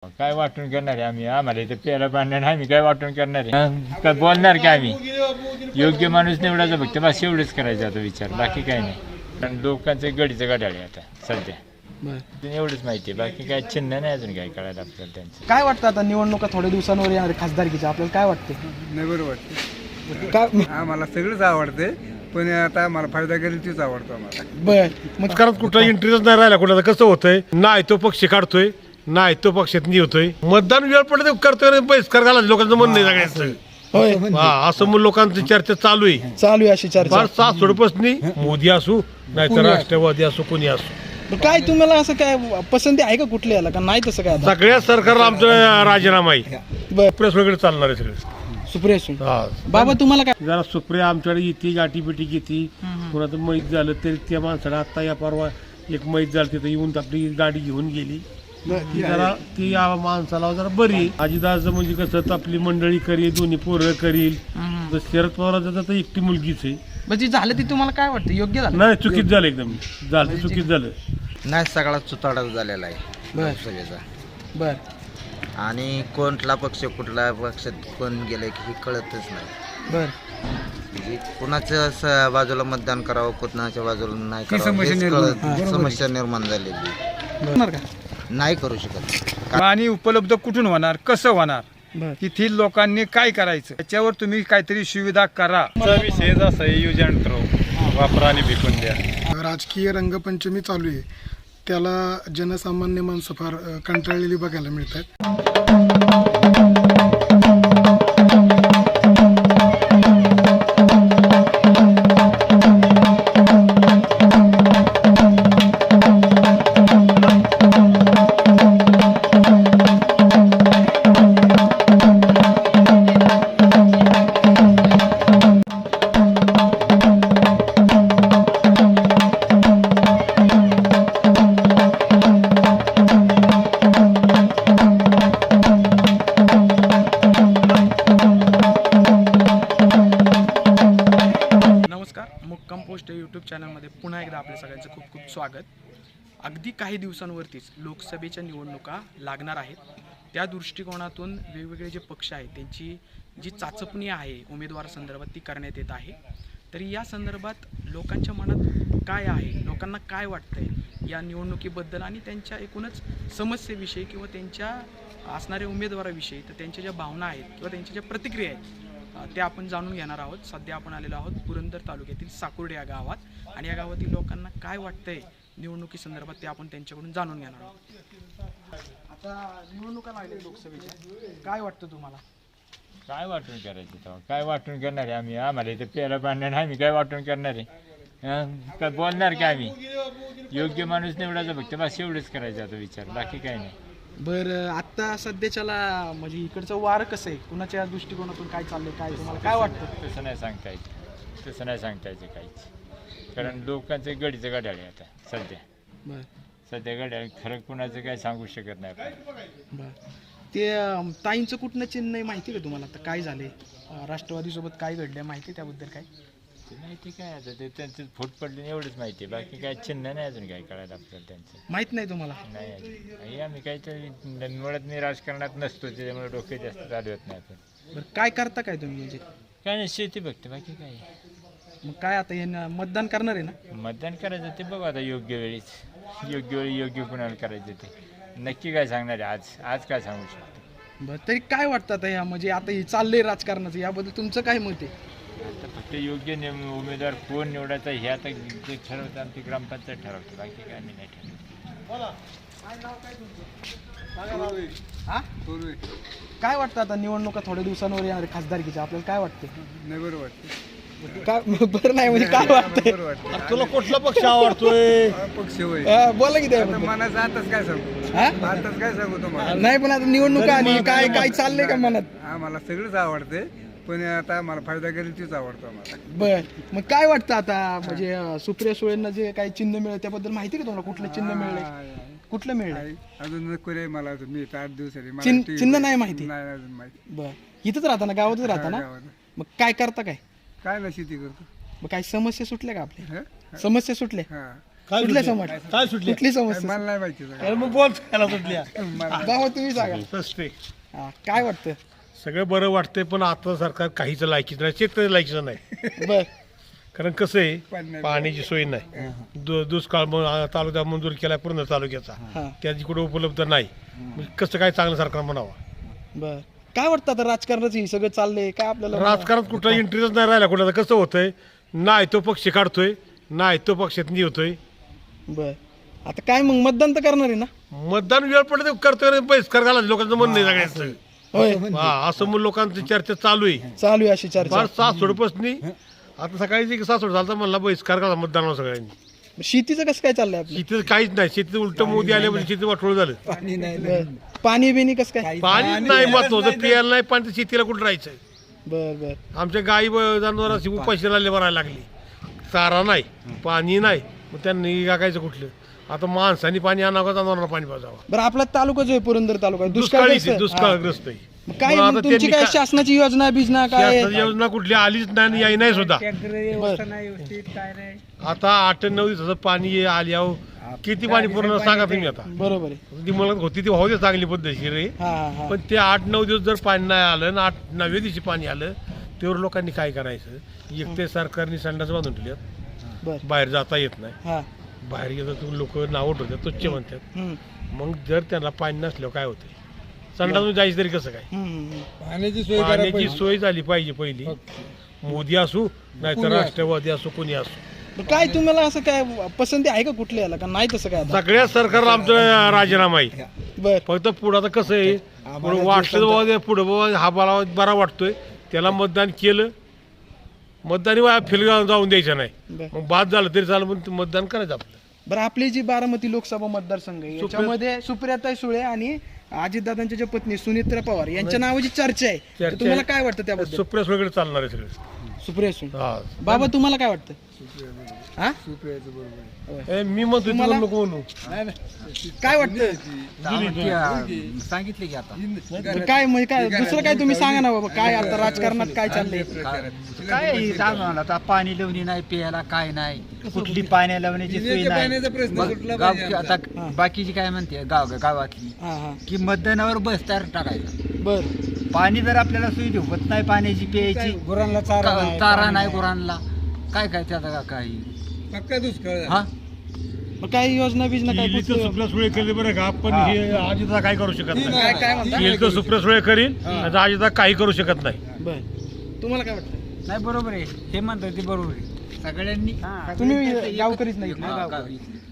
काय वाटून करणार आहे आम्ही? आम्हाला इथं प्यायला पाणी नाही, आम्ही काय वाटून करणार आहे? काय बोलणार काय आम्ही? योग्य माणूस निवडायचा फक्त बस एवढंच करायचं आता विचार, बाकी काही नाही. कारण लोकांचं गडीचं गाड्याळ आहे आता सध्या, एवढंच माहिती आहे, बाकी काय चिन्ह नाही अजून काय कळायला आपल्याला त्यांचं. काय वाटतं आता निवडणुका थोड्या दिवसांवर येणार खासदारकीच्या, आपल्याला काय वाटते? नाही बरं वाटते. आम्हाला सगळंच आवडते, पण आता आम्हाला फायदा करेल तीच आवडतो आम्हाला. बर मग करत कुठला इंटरेस्ट नाही राहिला कुणाचा. कसं होतंय, नाही तो पक्ष काढतोय, नाही तो पक्षात निवतोय. मतदान वेळ पडलं ते करतोय, बहिष्कार घालायचं लोकांचं म्हणणं आहे सगळ्यांचं. होय असं मग लोकांची चर्चा चालू आहे. अशी चर्चा. फार सासोडपासनी मोदी असू नाहीतर राष्ट्रवादी असू, कोणी असू. मग काय तुम्हाला असं काय पसंती आहे का कुठल्या याला, का नाही तसं काय आता? सगळ्या सरकारला आमचा राजीनामा आहे. बर प्रेस वगैरे चालणार आहे सगळं. सुप्रिया सुळे. हा, बाबा तुम्हाला काय? जरा सुप्रिया आमच्याकडे येते, गाठीपिटी घेते. कोणाचं मैत झालं तरी त्या माणसाला आता या परवा एक मैत झालं तिथं येऊन आपली गाडी घेऊन गेली. ती जरा ती या माणसाला जरा बरी आहे. अजितदादाचं म्हणजे कसं तर आपली मंडळी करील, दोन्ही पोरं करील. शरद पवाराचं तर एकटी मुलगीच आहे. म्हणजे झालं ते तुम्हाला काय वाटतं, योग्य झालं? नाही, चुकीच झालं, एकदम झालं, चुकीच झालं. नाही, सगळा चुताडा झालेला आहे लोकसभेचा. बर आणि कोणता पक्ष कुठल्या पक्षात कोण गेले की हे कळतच नाही. बर म्हणजे कुणाच्या बाजूला मतदान करावं, कुणाच्या बाजूला नाही करावं हेच कळत. समस्या निर्माण झालेली होणार का? नाही करू शकत. पाणी उपलब्ध कुठून होणार, कसं होणार, बर तिथील लोकांनी काय करायचं त्याच्यावर तुम्ही काहीतरी सुविधा करा. विषय जसा यूज अँड थ्रो वापरा आणि फेकून द्या. राजकीय रंगपंचमी चालू आहे, त्याला जनसामान्य माणसं फार कंटाळलेली बघायला मिळतात. नमस्कार, मुक्काम पोस्ट यूट्यूब चॅनलमध्ये पुन्हा एकदा आपल्या सगळ्यांचं खूप खूप स्वागत. अगदी काही दिवसांवरतीच लोकसभेच्या निवडणुका लागणार आहेत. त्या दृष्टिकोनातून वेगवेगळे जे पक्ष आहेत त्यांची जी चाचपणी आहे उमेदवार संदर्भात ती करण्यात येत आहे. तरी या संदर्भात लोकांच्या मनात काय आहे, लोकांना काय वाटतंय या निवडणुकीबद्दल आणि त्यांच्या एकूणच समस्येविषयी किंवा त्यांच्या असणाऱ्या उमेदवाराविषयी, तर त्यांच्या ज्या भावना आहेत किंवा त्यांच्या ज्या प्रतिक्रिया आहेत ते आपण जाणून घेणार आहोत. सध्या आपण आलेलो आहोत पुरंदर तालुक्यातील साकुर्डे या गावात, आणि या गावातील लोकांना काय वाटतंय निवडणुकीसंदर्भात ते आपण त्यांच्याकडून जाणून घेणार आहोत. आता निवडणुका लागल्या लोकसभेच्या, काय वाटतं तुम्हाला? काय वाटून करायचं तेव्हा? काय वाटून करणार आहे आम्ही? आम्हाला इथं प्यायला पाणी नाही, आम्ही काय वाटून करणार आहे? काय बोलणार काय आम्ही? योग्य माणूस निवडायचा फक्त बस एवढंच करायचं आता विचार, बाकी काही नाही. बरं, आता सध्याच्याला म्हणजे इकडचं वार कसं आहे, कुणाच्या दृष्टिकोनातून काय चाललंय, काय तुम्हाला काय वाटतं? तसं नाही सांगता यायचं, तसं नाही सांगता यायचं काहीच. कारण लोकांचं गडीचं गाड्याळ आहे आता सध्या, बरं सध्या गाड्याळ. खरं कुणाचं काय सांगू शकत नाही आपण. बरं, ते ताईंचं कुठनं चिन्ह आहे माहिती का तुम्हाला? आता काय झाले राष्ट्रवादीसोबत काय घडलं माहिती त्याबद्दल काय? ते माहिती काय आता, ते त्यांचं फूट पडले एवढंच माहिती आहे, बाकी काय चिन्ह नाही अजून काय कळायला आपल्याला त्यांचं. माहीत नाही तुम्हाला? नाही अजून. हे आम्ही काहीतरी मुळात नाही, राजकारणात नसतो, त्याच्यामुळे डोके जास्त चालवत नाही आपण. बरं, काय करता काय तुम्ही म्हणजे? काय नाही, शेती बघते, बाकी काय. मग काय आता हे मतदान करणार आहे ना? मतदान करायचं ते बघू आता योग्य वेळीच, योग्य वेळी योग्य कुणाला करायचं ते नक्की काय सांगणार आहे आज, आज काय सांगू शकतो. बरं, तरी काय वाटतं आता ह्या म्हणजे आता हे चाललंय राजकारणाचं, याबद्दल तुमचं काय मत आहे? आता फक्त योग्य उमेदवार कोण निवडायचा हे आता जे ठरवतं आमची ग्रामपंचायत ठरवतो, बाकी काय आम्ही नाही ठरवतो. हा, काय वाटतं आता निवडणुका थोड्या दिवसांवर येणार खासदारकीच्या, आपल्याला काय वाटतं? नाही बरं वाटते. काय बरं नाही म्हणजे काय वाटतंय? बरं वाटते. तुला कुठला पक्ष आवडतोय? पक्ष होय. बोला की आता त्याबद्दल. मनाचं आताच काय सांगू, हा? आताच काय सांगू तुम्हाला. नाही पण आता निवडणुका आली, काय काय चाललंय का मनात? आम्हाला सगळंच आवडते, पण आता आम्हाला फायदा करेल तीच आवडतो आम्हाला. बर, मग काय वाटतं आता म्हणजे सुप्रिया सुळेंना जे काही चिन्ह मिळेल त्याबद्दल माहिती का तुम्हाला? कुठलं चिन्ह मिळेल, कुठलं मिळेल? अजून नको रे मला, अजून मी 8 दिवस झाले. मला चिन्ह- TV चिन्ह नाही माहिती? नाही अजून माहिती. बर, इथंच राहता ना, गावातच राहता ना? गावात. मग काय करता काय? काय ना शेती करतो. मग काही समस्या सुटल्या का आपल्या? हं? समस्या सुटल्या? हा काय सुटल्या सुटल्या? समाज काय सुटल्या? कुठली समस्या मला नाही माहिती सगळं. अरे मग बोल त्याला सुटल्या बाबा तुम्ही सांगा सस्ते काय वाटतं सगळं बरं वाटतंय पण आता सरकार काहीच लायकीचं नाही शेतकरी लायकीचं नाही बर कारण कसं आहे पाणी पाण्याची सोय नाही दुष्काळ तालुका मंजूर केलाय पूर्ण तालुक्याचा हा त्याची कुठे उपलब्ध नाही मग कसं काय चांगलं सरकार म्हणावं बर काय वाटतं आता राजकारणाचं हे सगळं चाललंय काय आपल्याला राजकारणात कुठला इंटरेस्ट नाही राहिला कुठला कसं होतंय नाही तो पक्ष काढतोय नाही तो पक्षात होतोय बर आता काय मग मतदान तर करणार आहे ना मतदान वेळ पडलं तर करतोय बहिष्कार घालायचं लोकांचं म्हणणं आहे सगळ्यांचं होय हा असं मग लोकांची चर्चा चालू आहे चालू आहे अशी चर्चा फार सासोडपासनी आता सकाळी जे सासोड झाला तर म्हणला बहिष्कार घाला मतदानावर सगळ्यांनी शेतीचं कसं काय चाललंय आपलं शेतीचं काहीच नाही शेतीचं उलट मोदी आले म्हणजे शेती वाटोळ झालं पाणी नाही बर पाणी बिनी कसं काय पाणी नाही महत्वाचं पियाला नाही पाणी तर शेतीला कुठं राहायचं बर बर आमच्या गाई जनावरांची उपाशी भरायला लागली चारा नाही पाणी नाही मग त्यांनी गागायचं कुठलं आता माणसाने पाणी आणावं का जनावरांना पाणी पाजावं बरं आपला तालुका जो आहे पुरंदर तालुका दुष्काळ दुष्काळी दुष्काळग्रस्त आहे मग काय मग मग आता तुमची त्यांनी काय काय- शासनाची योजना बिजना काय शासनाची योजना कुठली आलीच नाही आणि याही नाही सुद्धा आता 8-9 दिवसाचं पाणी आली अहो किती पाणी पूर्ण सांगा तुम्ही आता बरोबर आहे ती मला होती ती वाहू दे चांगली पद्धतशीर आहे हा हा पण ते 8-9 दिवस जर पाणी नाही आलं ना 9व्या दिवशी पाणी आलं त्यावर लोकांनी काय करायचं एक ते सरकारने संडास बांधून ठेवल्यात बर बाहेर जाता येत नाही हा बाहेर गेलं तर लोक नाव ठेवतात तुच्छ म्हणतात हम्म, मग जर त्यांना पाणी नसल्यावर काय होतंय संडासून जायचं तरी कसं काय हम्म, हम्म. पाण्याची सोय करायला पाण्याची पाहिजे. सोय झाली पाहिजे पहिली मोदी असू नाहीतर राष्ट्रवादी असू कोणी असू मग काय तुम्हाला असं काय पसंती आहे का कुठल्या याला का नाही तसं काय आता सगळ्या सरकारला आमचा राजीनामा आहे बर फक्त पुढं आता कसं आहे पुढं वाटलं बाबा पुढं बाबा हा मला बरा वाटतोय त्याला मतदान केलं मतदानी फेल जाऊन द्यायचं नाही बर मग बाद झालं तरी चालं पण मतदान करायचं आपलं बरं आपली जी बारामती लोकसभा मतदारसंघ आहे याच्यामध्ये सुप्रियाताई सुळे आणि अजितदादांच्या ज्या पत्नी सुनित्रा पवार यांच्या नावाची चर्चा आहे तर चर्चा तुम्हाला आहे. काय वाटतं त्याबद्दल सुप्रिया सुळेकडे चालणार आहे सगळं सुप्रिया सुळे हा बाबा तुम्हाला काय वाटतं हा सुप्रियाचं बरोबर आहे. ए, मी म्हणतो तुम्हाला- तुला नको म्हणू काय वाटतं सांगितले की आता तर काय म्हणजे काय दुसरं काय तुम्ही सांगा ना बाबा काय आता राजकारणात काय चाललंय काय सांगणार आता पाणी लावणी नाही प्यायला काय नाही कुठली पाणी लावण्याची सोय पिण्याच्या नाही पाण्याचा प्रश्न मग सुटला गाव पाहिजे आता बाकीची काय म्हणते गावातली हा हा की मतदानावर बस तयार टाकायचं बर पाणी जर आपल्याला सोयी होत नाही पाण्याची प्यायची गुरांना चारा नाही गुरांना काय काय त्याचा काही पक्का दुष्काळ झाला. हा मग काय योजना बिजना काय केली तर सुप्रिया सुळे केली बरं का पण हे अजितदा काय करू शकत काय नाही काय म्हणता केली तर सुप्रिया सुळे करील नाही तर अजितदा काही करू शकत नाही बर तुम्हाला काय वाटतं नाही बरोबर आहे हे म्हणतात ते बरोबर आहे सगळ्यांनी तुम्ही गावकरीच नाही ना? हा, गाव.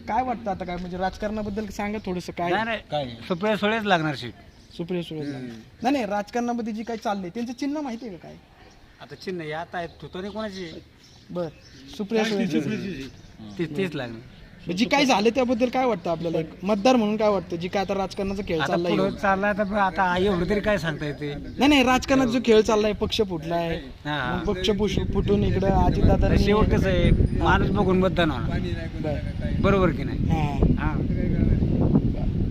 काय वाटतं आता काय म्हणजे राजकारणाबद्दल सांगा थोडस काय नाही नाही सुप्रिया सुळेच लागणार सीट सुप्रिया सुळे नाही नाही राजकारणामध्ये जी काय चाललंय त्यांचं चिन्ह माहिती आहे का काय आता चिन्ह हे आता आहेत तुतोनी कोणाची बर सुप्रिया सुळे तेच लागणार जी काय झालं त्याबद्दल काय वाटतं आपल्याला एक मतदार म्हणून काय वाटतं जी काय आता राजकारणाचा खेळ आता चाललाय पुढं चाललाय तर आता एवढं तरी काय सांगता येते नाही नाही राजकारणात जो खेळ चाललाय पक्ष फुटलाय हा. मग पक्ष फुटून इकडं अजितदादा शेवट कसं आहे माणूस बघून मतदान होणार बरोबर की नाही हा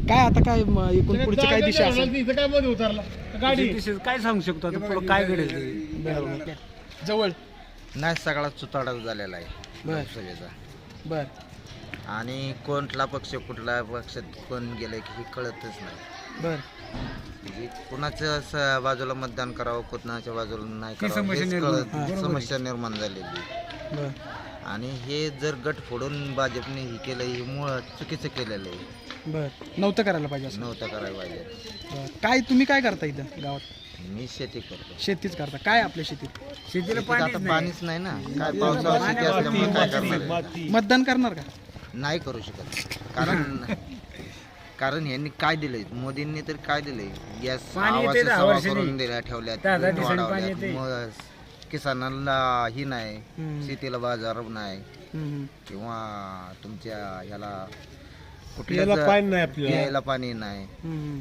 काय आता काय एकूण पुढची काय दिशा असेल इथं काय मध्ये उतरला गाडी दिशेत काय सांगू शकतो आता पुढं काय घडेल ते? जवळ नाही सगळा चुताडा झालेला आहे बर लोकसभेचा बर आणि कोणला पक्ष कुठल्या पक्षात कोण गेलं की हे कळतच नाही बर म्हणजे कुणाच्या बाजूला मतदान करावं कुणाच्या बाजूला नाही करावं समस्या हेच निर्माण- कळत समस्या निर्माण झालेली आहे. बर आणि हे जर गट फोडून भाजपने हे केलं हे मुळात चुकीचं केलेलं आहे बर नव्हतं करायला पाहिजे असं नव्हतं करायला पाहिजे बरं. काय तुम्ही काय करता इथं गावात मी शेती करतो शेतीच करता काय आपल्या शेतीत शेतीत आता पाणीच नाही ना काय पावसाळा शेती असल्यामुळे काय करणार आहे? मतदान करणार का नाही करू शकत कारण यांनी काय दिलंय मोदींनी तर काय दिलंय गॅस करून दिल्या ठेवल्यात वाढवल्यात. मग किसानांना ही नाही शेतीला बाजार नाही हम्म. किंवा तुमच्या ह्याला प्यायला पाणी नाही आपल्याला. प्यायला पाणी नाही हम्म.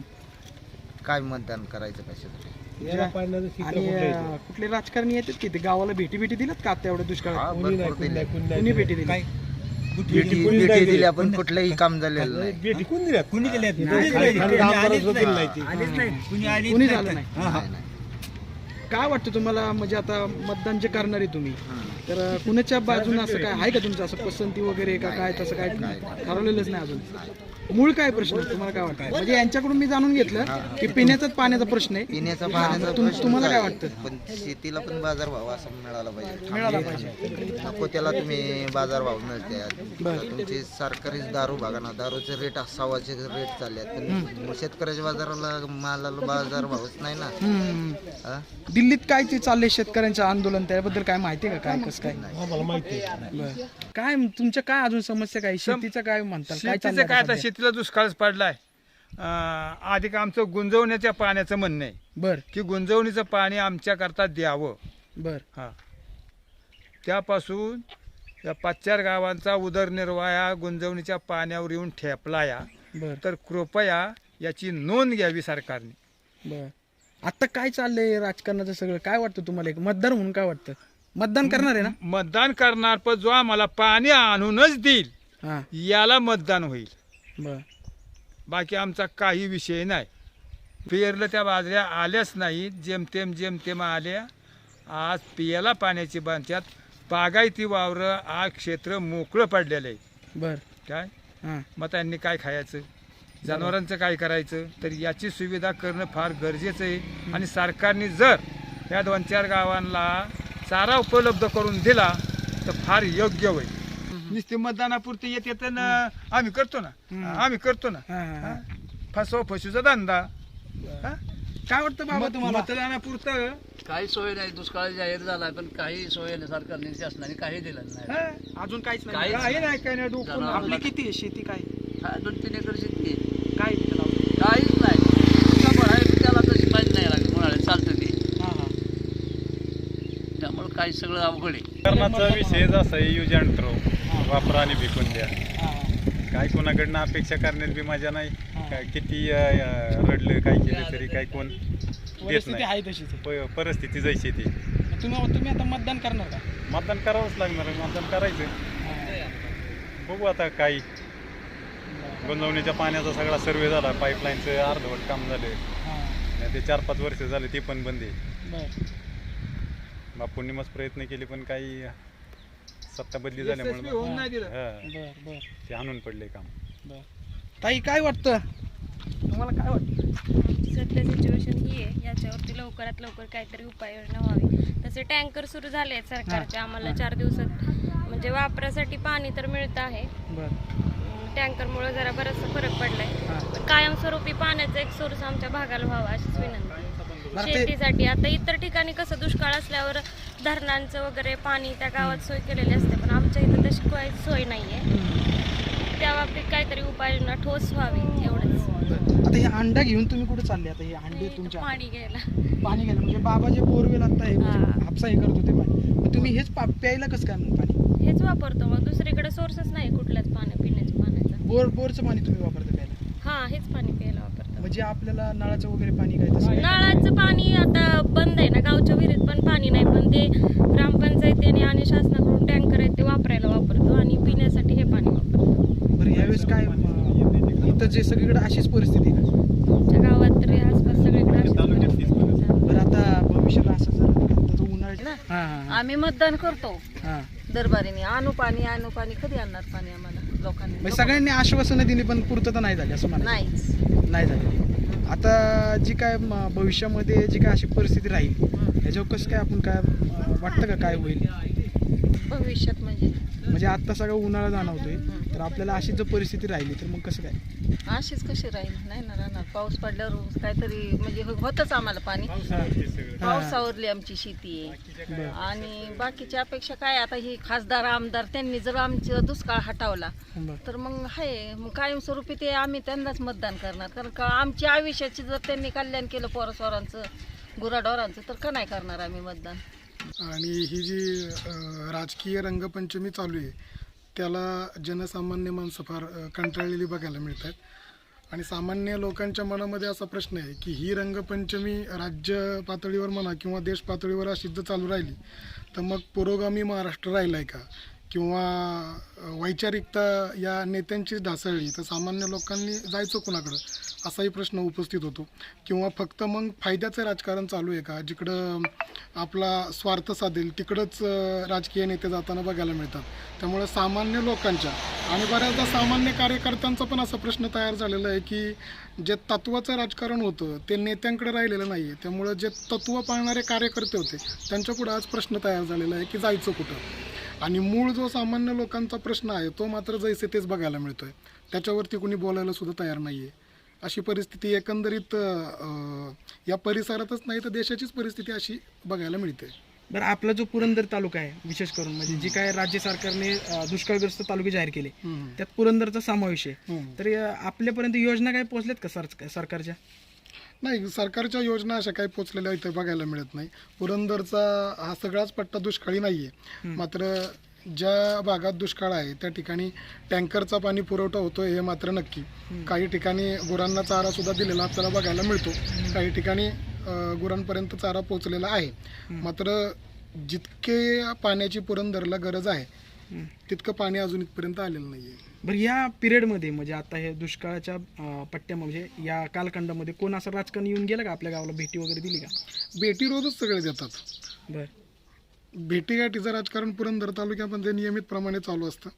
काय मतदान करायचं कशासाठी याला पाणी नाही तर शेतीला आणि कुठं यायचं? कुठले राजकारणी येतात की ते गावाला भेटी दिल्यात का आता एवढ्या दुष्काळ हा, कोणी नाही, भरपूर कोणी दिले. नाही, कोणी नाही. कुणी भेटी दिली भेटी दिल्या पण कुठलंही काम झालेलं नाही भेटी कोण दिल्या कुणी दिल्यात? खाली आमदाराचं दिलं नाही ते. आलीच नाही कुणी आली कुणी झालं नाही नाही, नाही. काय वाटतं तुम्हाला, म्हणजे आता मतदान जे करणार आहे तुम्ही, तर कुणाच्या बाजूने असं काय आहे का तुमचं असं पसंती वगैरे का काय, तसं काय ठरवलेलंच नाही अजून? मूळ काय प्रश्न आहे? तुम्हाला काय वाटतं? म्हणजे यांच्याकडून मी जाणून घेतलं की पिण्याचाच पाण्याचा प्रश्न आहे. पिण्याचा पाण्याचा प्रश्न तुम्हाला काय आहे. वाटतं? पण शेतीला पण बाजार भाव असा मिळाला पाहिजे. मिळाला पाहिजे. नको त्याला तुम्ही बाजार भाव मिळते. तुमचे सरकारी दारू बघा ना, दारूचे रेट 6चे रेट चालले आहेत, पण शेतकऱ्याच्या बाजाराला मालाला बाजार भावच नाही ना. हा? दिल्लीत काय ते चाललंय शेतकऱ्यांचं आंदोलन, त्याबद्दल काय माहिती आहे का? काय कसं काय? आम्हाला माहिती आहे. बरं. काय तुमच्या काय अजून समस्या काय? शेतीचं काय म्हणतात? काय शेतीचं चाललंय काय आता, आता सध्या? शेतीला दुष्काळच पडलाय. आधी का आमचं गुंजवण्याच्या पाण्याचं म्हणणं आहे बर की गुंजवणीचं पाणी आमच्याकरता द्यावं. बर हां, त्यापासून या 5-4 गावांचा उदरनिर्वाह या गुंजवणीच्या पाण्यावर येऊन ठेपला या. बर तर कृपया याची नोंद घ्यावी सरकारने. बर आता काय चाललंय राजकारणाचं सगळं? काय वाटतं तुम्हाला, एक मतदार म्हणून काय वाटतं? मतदान करणार आहे ना? मतदान करणार, पण जो आम्हाला पाणी आणूनच देईल हा याला मतदान होईल. बर बाकी आमचा काही विषय नाही. पेरलं त्या बाजऱ्या आल्याच नाही, जेमतेम आल्या. आज पियाला पाण्याची बांधत्यात. बागायती वावरं आज क्षेत्र मोकळं पडलेलं आहे. बर काय हा मग त्यांनी काय खायचं, जनावरांचं काय करायचं? तर याची सुविधा करणं फार गरजेचं आहे. आणि सरकारने जर या 2-4 गावांना चारा उपलब्ध करून दिला तर फार योग्य होईल. नुसते मतदानापुरते येते तर आम्ही करतो ना, हा, हा. फसवाफसवीचा धंदा. हा? काय वाटतं बाबा तुम्हाला? मतदानापुरतं काही सोय नाही, दुष्काळ जाहीर झालाय पण काही सोय नाही, सरकारने शासनाने काही दिलं नाही. हा? अजून काहीच नाही. काहीच काही नाही, काही नाही. डोकं जनावर- आपली किती आहे शेती? काय 2-3 एकर शेती आहे. काय तिथं लावलं? काहीच नाही, जबर आहे, त्याला तशी पाहिजे नाही लागत, म्हणाले चालतं ते. हा हा त्यामुळे काही सगळं अवघड आहे. करण्याचा विषय जसा आहे, यूज अँड थ्रो, वापरा आणि फेकून द्या. हा काय कोणाकडनं अपेक्षा करण्यात बी मजा नाही. काय किती रडलं काय केलं तरी काय कोण देत परिस्थिती नाही. आहे तशीच आहे. परिस्थिती जैशी ती. तुम्ही आता मतदान करणार का? मतदान करावंच लागणार आहे, मतदान करायचं. बघू आता काय. गुंजवणीच्या पाण्याचा सगळा सर्वे झाला, पाईपलाईनचं अर्धवट काम झालं. नाही ते 4-5 वर्ष झाले ते पण बंद आहे. बर बापूंनी मस्त प्रयत्न केले पण काही सत्ता बदली यशस्वी झाल्यामुळे होऊन नाही दिलं. बर बर ते आणून पडले काम. बर ताई काय वाटतं तुम्हाला? काय वाटतं? सध्या सिच्युएशन ही आहे, याच्यावरती लवकरात लवकर काहीतरी उपाययोजना व्हावी. तसे टँकर सुरू झाले आहेत सरकारचे. आम्हाला 4 दिवसात म्हणजे वापरासाठी पाणी तर मिळतं आहे. बर टँकरमुळे जरा बराचसा फरक पडलाय. पण कायमस्वरूपी पाण्याचा एक सोर्स आमच्या भागाला व्हावा अशीच विनंती आहे. शेतीसाठी आता इतर ठिकाणी कसं दुष्काळ असल्यावर धरणांचं वगैरे पाणी त्या गावात सोय केलेली असते, पण आमच्या इथं तशी काही सोय नाहीये. त्या बाबतीत काहीतरी उपाययोजना ठोस व्हावी एवढंच. आता हे अंडा घेऊन तुम्ही कुठे चालले? आता हे अंडे तुमच्या पाणी घ्यायला पाणी घ्यायला म्हणजे बाबा जे बोरवेल आता आहे म्हणजे हा. हापसा हे करत होते पाणी, मग तुम्ही हेच प्यायला कसं काय मग पाणी? हेच वापरतो. मग दुसरीकडे सोर्सच नाही कुठल्याच पिण्याच्या पाण्याचा. बोरचं पाणी तुम्ही वापरता प्यायला? हा, हेच पाणी प्यायला वापरतो. म्हणजे आपल्याला नळाचं वगैरे पाणी काय तसं? नळाचं पाणी आता बंद आहे ना, गावच्या विहिरीत पण पाणी नाही, पण ते ग्रामपंचायतीने आणि शासनाकडून टँकर आहेत ते वापरतो आणि पिण्यासाठी हे पाणी वापरतो. बरं यावेळेस काय इथं जे सगळीकडे अशीच परिस्थिती आहे का? आमच्या गावात तरी आसपास सगळीकडे अशीच परिस्थिती आहे. बरं आता भविष्यात असं जर आता उन्हाळ्यात हा हा आम्ही मतदान करतो हा दरबारीने. आणू पाणी कधी आणणार पाणी आम्हाला लोकांनी? म्हणजे सगळ्यांनी आश्वासनं दिली पण पूर्तता नाही झाली असं म्हणा. नाहीच. नाही झाली. आता जी काय भविष्यामध्ये जी काय अशी परिस्थिती राहील त्याच्यावर कसं काय आपण काय वाटतं का काय होईल भविष्यात म्हणजे आता सगळं उन्हाळा जाणवतोय, तर आपल्याला अशी जर परिस्थिती राहिली तर मग कसं काय? अशीच कशी राहील? नाही ना राहणार. पाऊस पडल्यावर काहीतरी म्हणजे होतच आम्हाला पाणी. पावसावरली आमची शेती आहे आणि बाकीच्या अपेक्षा काय? आता ही खासदार आमदार त्यांनी जर आमचं दुष्काळ हटवला तर मग आहे, मग कायमस्वरूपी ते आम्ही त्यांनाच मतदान करणार. कारण का आमच्या आयुष्याची जर त्यांनी कल्याण केलं पोरासोरांचं गुराढोरांचं तर का नाही करणार आम्ही मतदान? आणि ही जी राजकीय रंगपंचमी चालू आहे त्याला जनसामान्य माणसं फार कंटाळलेली बघायला मिळत आहेत. आणि सामान्य लोकांच्या मनामध्ये असा प्रश्न आहे की ही रंगपंचमी राज्य पातळीवर म्हणा किंवा देश पातळीवर अशी जर चालू राहिली तर मग पुरोगामी महाराष्ट्र राहिला आहे का, किंवा वैचारिकता या नेत्यांची ढासळली तर सामान्य लोकांनी जायचं कुणाकडं असाही प्रश्न उपस्थित होतो. किंवा फक्त मग फायद्याचं राजकारण चालू आहे का, जिकडं आपला स्वार्थ साधेल तिकडंच राजकीय नेते जाताना बघायला मिळतात. त्यामुळे सामान्य लोकांच्या आणि बऱ्याचदा सामान्य कार्यकर्त्यांचा पण असा प्रश्न तयार झालेला आहे की जे तत्त्वाचं राजकारण होतं ते नेत्यांकडे राहिलेलं नाही आहे. त्यामुळं जे तत्त्व पाळणारे कार्यकर्ते होते त्यांच्यापुढं आज प्रश्न तयार झालेला आहे की जायचं कुठं. आणि मूळ जो सामान्य लोकांचा प्रश्न आहे तो मात्र जैसे तेच बघायला मिळतो आहे. त्याच्यावरती कुणी बोलायला सुद्धा तयार नाही आहे. अशी परिस्थिती एकंदरीत या परिसरातच नाही तर देशाचीच परिस्थिती अशी बघायला मिळते. बरं, आपला जो पुरंदर तालुका आहे विशेष करून म्हणजे जी काय राज्य सरकारने दुष्काळग्रस्त तालुके जाहीर केले त्यात पुरंदरचा समावेश आहे. तर आपल्यापर्यंत योजना काय पोहोचल्यात का सरकारच्या? नाही, सरकारच्या योजना अशा काही पोचलेल्या इथे बघायला मिळत नाही. पुरंदरचा हा सगळाच पट्टा दुष्काळी नाही आहे. मात्र ज्या भागात दुष्काळ आहे त्या ठिकाणी टँकरचा पाणी पुरवठा होतो हे मात्र नक्की. काही ठिकाणी गुरांना चारा सुद्धा दिलेला आपल्याला बघायला मिळतो. काही ठिकाणी गुरांपर्यंत चारा पोचलेला आहे. मात्र जितके पाण्याची पुरंदरला गरज आहे तितकं पाणी अजून इथपर्यंत आलेलं नाही आहे. बरं, या पिरियडमध्ये म्हणजे आता हे दुष्काळाच्या पट्ट्यामध्ये या कालखंडामध्ये कोण असं राजकारण येऊन गेलं का आपल्या गावाला, भेटी वगैरे दिली का? भेटी रोजच सगळे देतात. बरं, भेटीगाठीचं राजकारण पुरंदर तालुक्यामध्ये नियमितप्रमाणे चालू असतं.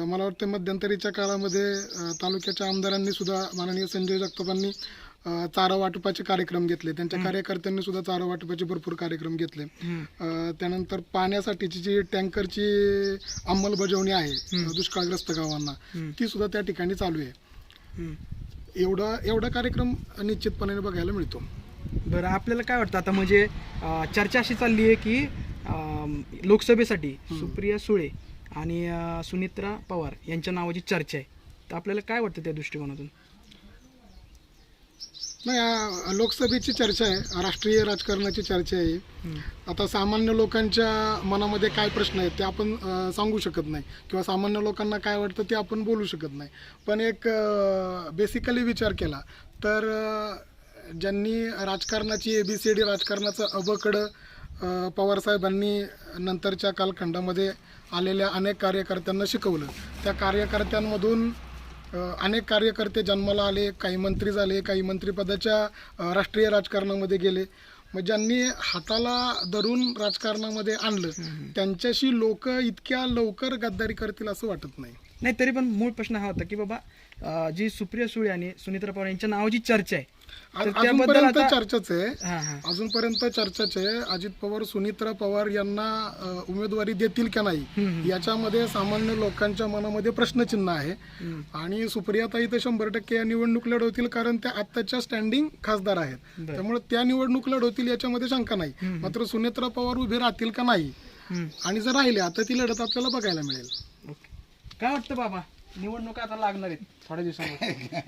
मला वाटतं मध्यंतरीच्या काळामध्ये तालुक्याच्या आमदारांनी सुद्धा माननीय संजय जगतापांनी चारा वाटपाचे कार्यक्रम घेतले. त्यांच्या कार्यकर्त्यांनी सुद्धा चारा वाटपाचे भरपूर कार्यक्रम घेतले. त्यानंतर पाण्यासाठीची जी टँकरची अंमलबजावणी आहे दुष्काळग्रस्त गावांना ती सुद्धा त्या ठिकाणी चालू आहे. एवढा कार्यक्रम निश्चितपणे बघायला मिळतो. बरं, आपल्याला काय वाटतं आता म्हणजे चर्चा अशी चालली आहे की लोकसभेसाठी सुप्रिया सुळे आणि सुनित्रा पवार यांच्या नावाची चर्चा आहे. तर आपल्याला काय वाटतं त्या दृष्टिकोनातून? नाही, लोकसभेची चर्चा आहे, राष्ट्रीय राजकारणाची चर्चा आहे. आता सामान्य लोकांच्या मनामध्ये काय प्रश्न आहेत ते आपण सांगू शकत नाही किंवा सामान्य लोकांना काय वाटतं ते आपण बोलू शकत नाही. पण एक बेसिकली विचार केला तर ज्यांनी राजकारणाची ABCD राजकारणाचं अबकडं पवारसाहेबांनी नंतरच्या कालखंडामध्ये आलेल्या अनेक कार्यकर्त्यांना शिकवलं. त्या कार्यकर्त्यांमधून अनेक कार्यकर्ते जन्माला आले, काही मंत्री झाले, काही मंत्रिपदाच्या राष्ट्रीय राजकारणामध्ये गेले. मग ज्यांनी हाताला धरून राजकारणामध्ये आणलं त्यांच्याशी लोक इतक्या लवकर गद्दारी करतील असं वाटत नाही. नाही, तरी पण मूळ प्रश्न हा होता की बाबा जी सुप्रिया सुळे आणि सुनित्रा पवार यांच्या नावाची चर्चा आहे अजूनपर्यंत चर्चाच आहे. अजूनपर्यंत चर्चाच आहे. अजित पवार सुनित्रा पवार यांना उमेदवारी देतील का नाही याच्यामध्ये सामान्य लोकांच्या मनामध्ये प्रश्नचिन्ह आहे. आणि सुप्रियाताई तर 100% या निवडणूक लढवतील कारण त्या आत्ताच्या स्टँडिंग खासदार आहेत. त्यामुळे त्या निवडणूक लढवतील याच्यामध्ये शंका नाही. मात्र सुनित्रा पवार उभे राहतील का नाही आणि जर राहिले आता ती लढत आपल्याला बघायला मिळेल. काय वाटतं बाबा, निवडणुका आता लागणार आहेत थोड्या दिवसांमध्ये?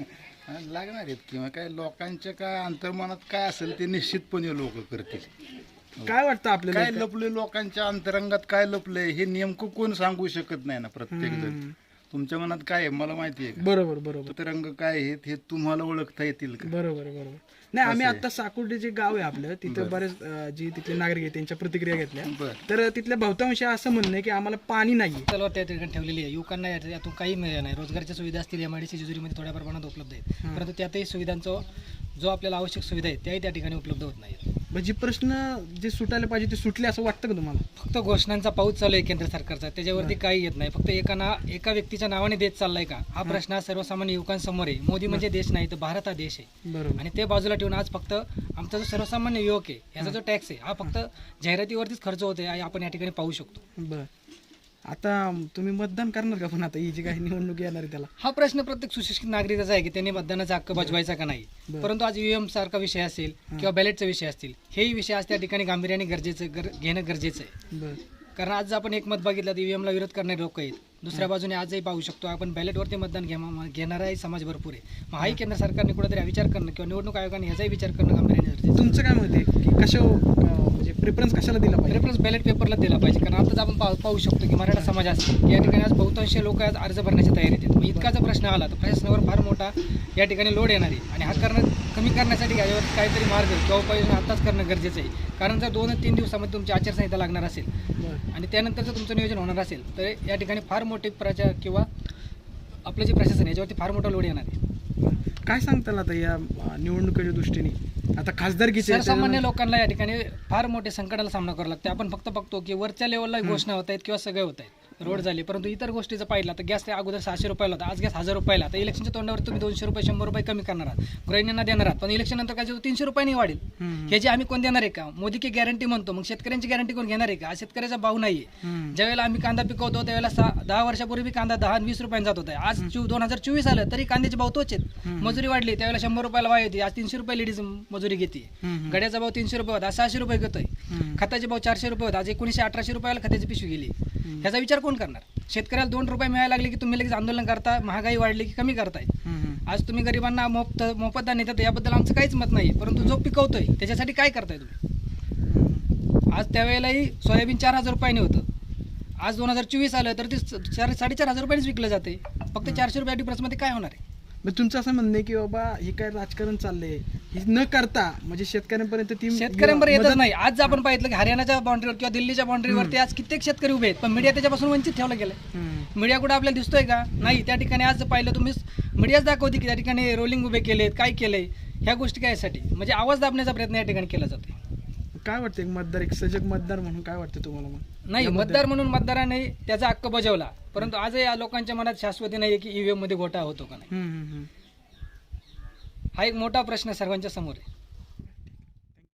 लागणार आहेत किंवा काय लोकांच्या काय अंतर्मनात काय असेल ते निश्चितपणे लोक करतील. काय वाटतं आपल्याला काय लपले लोकांच्या अंतरंगात काय लपलंय हे नेमकं कोण सांगू शकत नाही ना. प्रत्येक जण तुमच्या मनात काय आहे मला माहिती आहे. बरोबर. ते रंग काय आहेत हे तुम्हाला ओळखता येतील का? बरोबर. नाही, आम्ही आता साकुर्डे जे गाव आहे आपलं तिथं बरेच जे तिथले नागरिक आहेत त्यांच्या प्रतिक्रिया घेतल्या. तर तिथल्या बहुतांश असं म्हणणं आहे की आम्हाला पाणी नाही सर्वात त्या ठिकाणी ठेवलेली आहे. युवकांना यातून काही मिळालं नाही. रोजगारच्या सुविधा असतील MIDC जेजुरीमध्ये थोड्या प्रमाणात उपलब्ध आहेत, परंतु त्यातही सुविधांचा जो आपल्याला आवश्यक सुविधा आहे त्याही त्या ठिकाणी उपलब्ध होत नाहीत. म्हणजे प्रश्न जे सुटायला पाहिजे ते सुटले असं वाटतं का तुम्हाला? फक्त घोषणांचा पाऊस चालू आहे केंद्र सरकारचा, त्याच्यावरती काही येत नाही. फक्त एका व्यक्तीच्या नावाने देश चाललाय का हा प्रश्न सर्वसामान्य युवकांसमोर आहे. मोदी म्हणजे देश नाही तर भारत हा देश आहे. बरोबर. आणि ते बाजूला ठेवून आज फक्त आमचा जो सर्वसामान्य युवक आहे याचा जो टॅक्स आहे हा फक्त जाहिरातीवरतीच खर्च होतोय आपण या ठिकाणी पाहू शकतो. बरं, आता तुम्ही मतदान करणार का पण आता ही जी काही निवडणूक येणार आहे त्याला? हा प्रश्न प्रत्येक सुशिक्षित नागरिकाचा आहे की त्यांनी मतदानाचा हक्क बजवायचा का नाही. परंतु आज EVM सारखा विषय असेल किंवा बॅलेटचा विषय असतील हेही विषय आज त्या ठिकाणी गांभीर्याने घेणं गरजेचं आहे. कारण आज आपण एक मत बघितलं तर EVM ला विरोध करणारे लोक आहेत. दुसऱ्या बाजूने आजही पाहू शकतो आपण बॅलेटवरती मतदान घेणाराही समाज भरपूर आहे. मग हाही केंद्र सरकारने कुठेतरी विचार करणं किंवा निवडणूक आयोगाने याचाही विचार करणं गांभीर्याने गरजेचं. तुमचं काय मत आहे की कशा म्हणजे प्रेफरन्स कशाला दिला पाहिजे? प्रेफरन्स बॅलेट पेपरला दिला पाहिजे. कारण आताच आपण पाहू शकतो की मराठा समाज असेल या ठिकाणी आज बहुतांश लोक आज अर्ज भरण्याची तयारी आहेत. मग इतका जर प्रश्न आला तर प्रशासनावर फार मोठा या ठिकाणी लोड येणार आहे आणि हा कमी करण्यासाठी यावर काहीतरी मार्ग किंवा उपाययोजना आताच करणं गरजेचं आहे. कारण जर 2-3 दिवसामध्ये तुमची आचारसंहिता लागणार असेल आणि त्यानंतरचं तुमचं नियोजन होणार असेल तर या ठिकाणी फार मोठे प्रचार किंवा आपलं जे प्रशासन आहे याच्यावरती फार मोठा लोड येणार आहे. काय सांगताल आता या निवडणुकीच्या दृष्टीने? आता खासदारकीचे सर्वसामान्य लोकांना या ठिकाणी फार मोठे संकटाला सामना करावा लागतो. आपण फक्त बघतो की वरच्या लेवलला घोषणा होत आहेत किंवा सगळे होत आहेत, रोड झाले, परंतु इतर गोष्टीचं पाहिलं तर गॅस अगोदर 600 रुपयाला होता, आज गॅस 1000 रुपयाला. आता इलेक्शनच्या तोंडावर तुम्ही 200 रुपये 100 रुपये कमी करणार आहात, गृहिणींना देणार आहात, पण इलेक्शन नंतर काय 300 रुपयांनी वाढेल. हे जे आम्ही कोण देणार आहे का? मोदी की गॅरंटी म्हणतो, मग शेतकऱ्यांची गॅरंटी कोण घेणार आहे का? शेतकऱ्याचा भाव नाहीये. ज्यावेळेला आम्ही कांदा पिकवतो त्यावेळेला 10 वर्षापूर्वी कांदा 10-20 रुपयांनी जात होता. आज 2024 आलं तरी कांद्याचे भाव तोच आहेत. मजुरी वाढली, त्यावेळेला 100 रुपयाला वाय होती, आज 300 रुपये लेडीज मजुरी घेते. गड्याचा भाव 300 रुपये होता, आज 600 रुपये घेतोय. खताचे भाव 400 रुपये होता, आज 1900-1800 रुपयाला खताची पिशवी गेली. ह्याचा विचार कोण करणार? शेतकऱ्याला 2 रुपये मिळायला लागले की तुम्ही लगेच आंदोलन करता, महागाई वाढली की कमी करताय. आज तुम्ही गरिबांना मोफत नेतात याबद्दल आमचं काहीच मत नाही, परंतु जो पिकवतोय त्याच्यासाठी काय करताय तुम्ही? आज त्यावेळेलाही सोयाबीन 4000 रुपयांनी होतं, आज 2024 आलं तर ते 4,500 रुपयांनीच विकलं जाते. फक्त 400 रुपये डिफरन्समध्ये काय होणार आहे? मग तुमचं असं म्हणणं आहे की बाबा हे काय राजकारण चाललंय हे न करता म्हणजे शेतकऱ्यांपर्यंत शेतकऱ्यांपर्यंत येतच नाही. आज आपण पाहिलं की हरियाणाच्या बाउंड्रीवर किंवा दिल्लीच्या बाउंड्रीवरती आज कित्येक शेतकरी उभे आहेत, पण मीडिया त्याच्यापासून वंचित ठेवला गेलाय. मीडिया कुठे आपल्याला दिसतोय का? नाही. त्या ठिकाणी आज पाहिलं तुम्ही मीडियाच दाखवते की त्या ठिकाणी रोलिंग उभे केलेत, काय केलंय, ह्या गोष्टी कायसाठी? म्हणजे आवाज दाबण्याचा प्रयत्न या ठिकाणी केला जातो. काय वाटतं एक मतदार, एक सजग मतदार म्हणून काय वाटतं तुम्हाला? मग नाही, मतदार म्हणून मतदाराने त्याचा हक्क बजावला, परंतु आज या लोकांच्या मनात शाश्वती नाही की ईव्हीएम मध्ये घोटाळा होतो का नाही, हा एक मोठा प्रश्न सर्वांच्या समोर आहे.